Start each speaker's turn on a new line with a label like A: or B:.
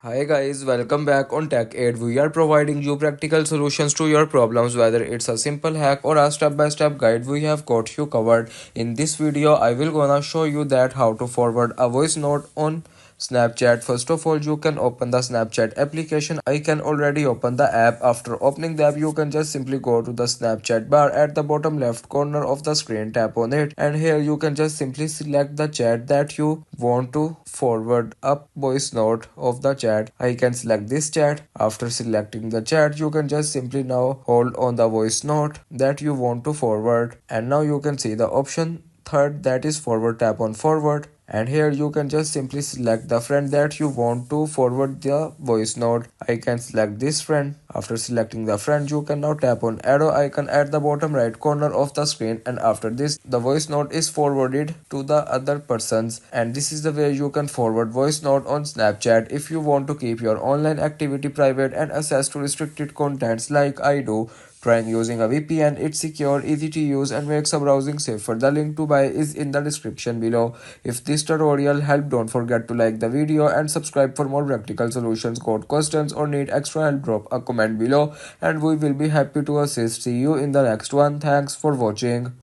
A: Hi guys, welcome back on Tech Aid. We are providing you practical solutions to your problems, whether it's a simple hack or a step-by-step guide. We have got you covered. In this video, I will gonna show you that how to forward a voice note on Snapchat. First of all, you can open the Snapchat application. I can already open the app. After opening the app, you can just simply go to the Snapchat bar at the bottom left corner of the screen. Tap on it, and here you can just simply select the chat that you want to forward a voice note of the chat. I can select this chat. After selecting the chat, you can just simply now hold on the voice note that you want to forward, and now you can see the option third, that is forward. Tap on forward, and here you can just simply select the friend that you want to forward the voice note. I can select this friend. After selecting the friend, you can now tap on arrow icon at the bottom right corner of the screen, and after this the voice note is forwarded to the other persons. And this is the way you can forward voice note on Snapchat. If you want to keep your online activity private and access to restricted contents like I do, trying using a VPN, it's secure, easy to use, and makes a browsing safer. The link to buy is in the description below. If this tutorial helped, don't forget to like the video and subscribe for more practical solutions. Got questions or need extra help, drop a comment below and we will be happy to assist. See you in the next one. Thanks for watching.